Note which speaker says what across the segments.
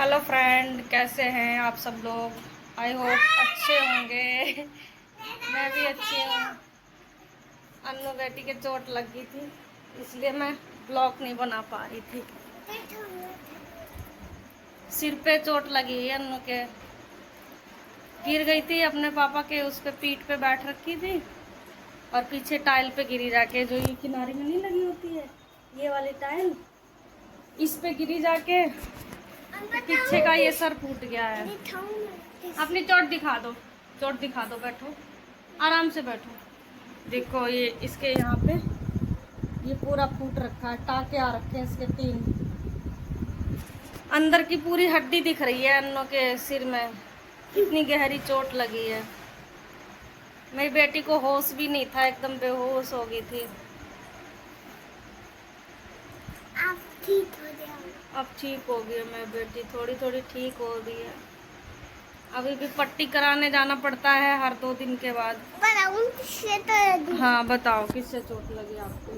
Speaker 1: Hello friend, कैसे हैं आप सब लोग। आई होप अच्छे होंगे। मैं भी अच्छी हूँ। अन्नू बेटी के चोट लग गई थी, इसलिए मैं ब्लॉग नहीं बना पा रही थी। सिर पे चोट लगी है अन्नू के। गिर गई थी अपने पापा के उस पे, पीठ पे बैठ रखी थी और पीछे टाइल पे गिरी जाके, जो ये किनारे में नहीं लगी होती है ये वाली टाइल, इस पे गिरी जाके पीछे का ये सर फूट गया है। अपनी चोट दिखा दो, चोट दिखा दो, बैठो आराम से बैठो। देखो ये इसके यहाँ पे ये पूरा फूट रखा है, टाके आ रखे हैं इसके 3। अंदर की पूरी हड्डी दिख रही है अन्नों के सिर में, इतनी गहरी चोट लगी है। मेरी बेटी को होश भी नहीं था, एकदम बेहोश हो गई थी।
Speaker 2: अब ठीक हो गया।
Speaker 1: अब ठीक हो गई है मेरी बेटी, थोड़ी थोड़ी ठीक हो रही है। अभी भी पट्टी कराने जाना पड़ता है हर 2 दिन के बाद।
Speaker 2: बताऊं किससे तो लगी?
Speaker 1: हाँ बताओ, किससे चोट लगी आपको?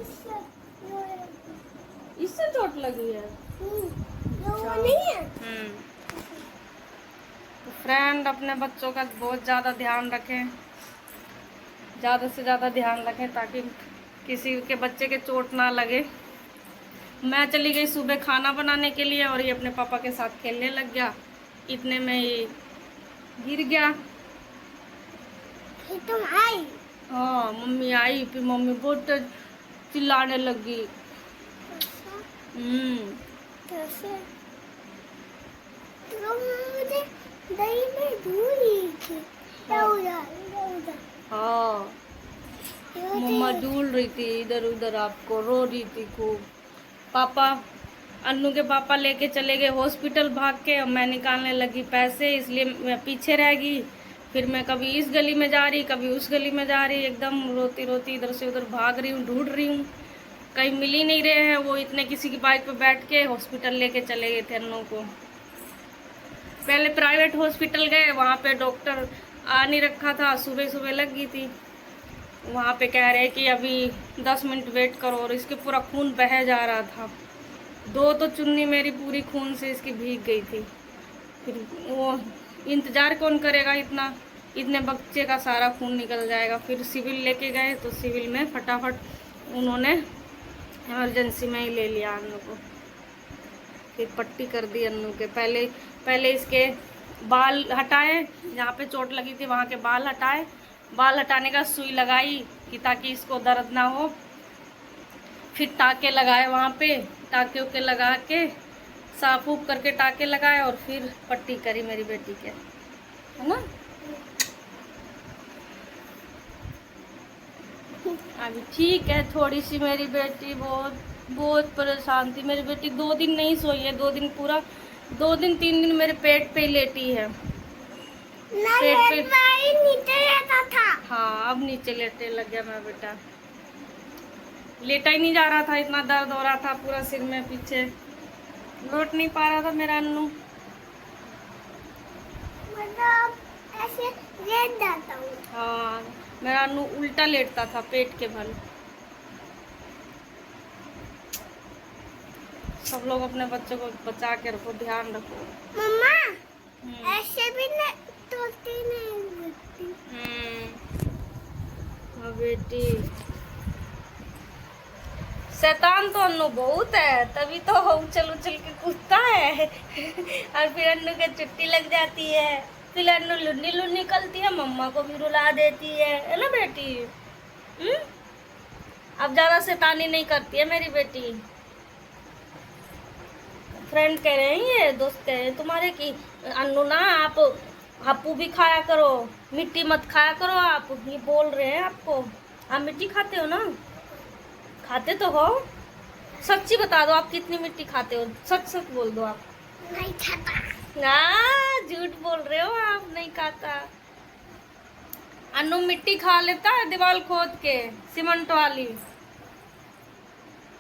Speaker 1: इससे चोट लगी है।
Speaker 2: वो नहीं है।
Speaker 1: तो फ्रेंड, अपने बच्चों का बहुत ज़्यादा ध्यान रखें, ज़्यादा से ज़्यादा ध्यान रखें ताकि किसी के बच्चे के चोट ना लगे। मैं चली गई सुबह खाना बनाने के लिए और ये अपने पापा के साथ खेलने लग गया, इतने में ये गिर गया।
Speaker 2: फिर तुम आई?
Speaker 1: हाँ मम्मी आई, फिर मम्मी बहुत चिल्लाने लगी।
Speaker 2: कैसे? तुम मुझे दही में धूल रही थी।
Speaker 1: हाँ मम्मा झूल रही थी इधर उधर, आपको रो रही थी खूब। पापा, अन्नू के पापा लेके चले गए हॉस्पिटल भाग के, और मैं निकालने लगी पैसे, इसलिए मैं पीछे रह गई। फिर मैं कभी इस गली में जा रही, कभी उस गली में जा रही, एकदम रोती रोती इधर से उधर भाग रही हूँ, ढूंढ रही हूँ, कहीं मिल ही नहीं रहे हैं। वो इतने किसी की बाइक पे बैठ के हॉस्पिटल लेके चले गए थे अन्नू को। पहले प्राइवेट हॉस्पिटल गए, वहाँ पे डॉक्टर आ नहीं रखा था, सुबह सुबह लग गई थी। वहाँ पे कह रहे कि अभी 10 मिनट वेट करो, और इसके पूरा खून बह जा रहा था। 2 तो चुन्नी मेरी पूरी खून से इसकी भीग गई थी। फिर वो इंतज़ार कौन करेगा, इतने बच्चे का सारा खून निकल जाएगा। फिर सिविल लेके गए तो सिविल में फटाफट उन्होंने इमरजेंसी में ही ले लिया अन्नू को। फिर पट्टी कर दी अन्नू के। पहले इसके बाल हटाए, जहाँ पे चोट लगी थी वहाँ के बाल हटाए। बाल हटाने का सुई लगाई कि ताकि इसको दर्द ना हो। फिर टाके लगाए वहाँ पे, टाके उके लगा के साफ उफ करके टाके लगाए, और फिर पट्टी करी मेरी बेटी के, है ना। अभी ठीक है थोड़ी सी। मेरी बेटी बहुत बहुत परेशान थी। मेरी बेटी 2 दिन नहीं सोई है, 2 दिन पूरा, 2 दिन 3 दिन मेरे पेट पे ही लेटी है। पेट पे
Speaker 2: नीचे रहता था।
Speaker 1: हाँ अब नीचे लेटने लग गया मेरा बेटा। लेटा ही नहीं जा रहा था, इतना दर्द हो रहा था पूरा सिर में, पीछे लौट नहीं पा रहा था मेरा अन्नू।
Speaker 2: मतलब ऐसे लेट जाता हूँ।
Speaker 1: हाँ मेरा अन्नू उल्टा लेटता था पेट के बल। सब लोग अपने बच्चों को बचा के रखो, ध्यान रखो।
Speaker 2: मम्मा ऐसे भी नहीं टूटती नहीं बेटी।
Speaker 1: हाँ बेटी, शैतान तो अन्नू बहुत है, तभी तो उछल उछल के कूदता है। और फिर अन्नू के चुट्टी लग जाती है, फिर अन्नू लुन्नी लुन्नी निकलती है, मम्मा को भी रुला देती है ना बेटी। अब ज्यादा शैतानी नहीं करती है मेरी बेटी। फ्रेंड कह रहे हैं, ये दोस्त कह रहे हैं तुम्हारे कि अन्नू ना आप हप्पू भी खाया करो, मिट्टी मत खाया करो। आप ये बोल रहे हैं आपको, आप मिट्टी खाते हो ना? खाते तो हो, सच्ची बता दो आप कितनी मिट्टी खाते हो, सच सच बोल दो आप।
Speaker 2: नहीं खाता
Speaker 1: ना, झूठ बोल रहे हो आप, नहीं खाता। अन्नू मिट्टी खा लेता है दीवार खोद के, सीमेंट वाली।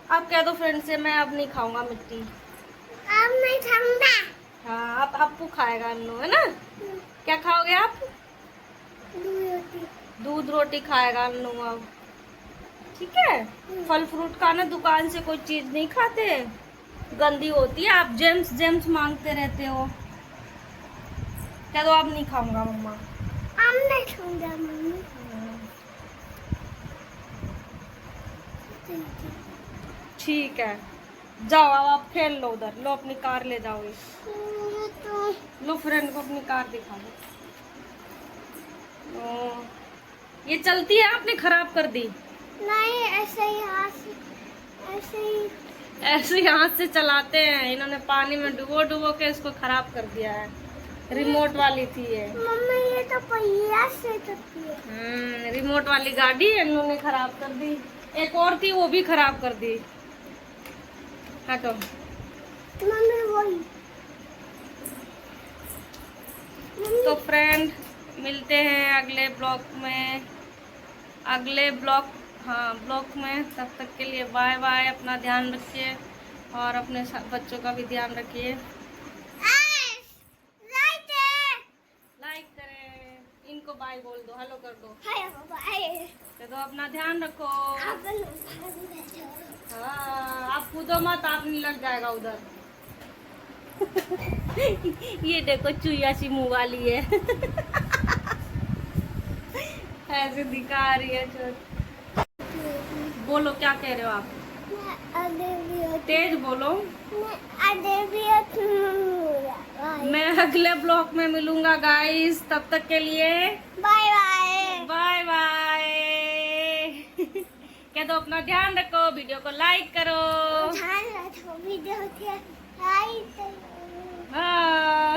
Speaker 1: आप कह दो फ्रेंड से मैं अब नहीं खाऊंगा मिट्टी।
Speaker 2: अब नहीं खाऊंगा।
Speaker 1: हाँ आप हप्पू खाएगा अन्नू, है ना। क्या खाओगे आप? दूध रोटी खाएगा अन्नू अब, ठीक है। फल फ्रूट खाना, दुकान से कोई चीज नहीं खाते। गंदी होती है। आप जेम्स जेम्स मांगते रहते हो। क्या तो आप नहीं खाऊंगा मम्मा।
Speaker 2: हम नहीं खाऊंगा मम्मी।
Speaker 1: ठीक है, जाओ अब आप खेल लो उधर। लो अपनी कार ले जाओ।
Speaker 2: ये तो
Speaker 1: लो फ्रेंड को अपनी कार दिखा दो। ओ, ये चलती है, आपने खराब कर दी।
Speaker 2: नहीं, ऐसे ही हाथ से, ऐसे ही।
Speaker 1: ऐसे ही हाथ से चलाते हैं, इन्होंने पानी में डुबो डुबो के इसको खराब कर दिया है। रिमोट वाली थी ये।
Speaker 2: मम्मी ये तो पहिया से चलती है।
Speaker 1: रिमोट वाली गाड़ी इन्होंने खराब कर दी। एक और थी, वो भी खराब कर दी। हटो।
Speaker 2: मम्मी वही।
Speaker 1: तो फ्रेंड, मिलते हैं अगले ब्लॉग में। अगले ब्लॉग, हाँ ब्लॉग में। तब तक के लिए बाय बाय। अपना ध्यान रखिए और अपने बच्चों का भी ध्यान रखिए। लाइक करें, इनको बाय बोल दो, हेलो कर दो। कह दो अपना ध्यान रखो। हाँ, आप कूदो मत, आप नहीं लग जाएगा उधर। ये देखो चुईया सी मुँह वाली है। ऐसे दिखा रही है चोट। बोलो क्या कह रहे हो आप? तेज बोलो। मैं अगले ब्लॉग में मिलूंगा गाइस, तब तक के लिए
Speaker 2: बाय बाय।
Speaker 1: Bye bye. कह दो अपना ध्यान रखो, वीडियो को लाइक करो।
Speaker 2: ध्यान रखो, वीडियो को लाइक करो।
Speaker 1: हाँ।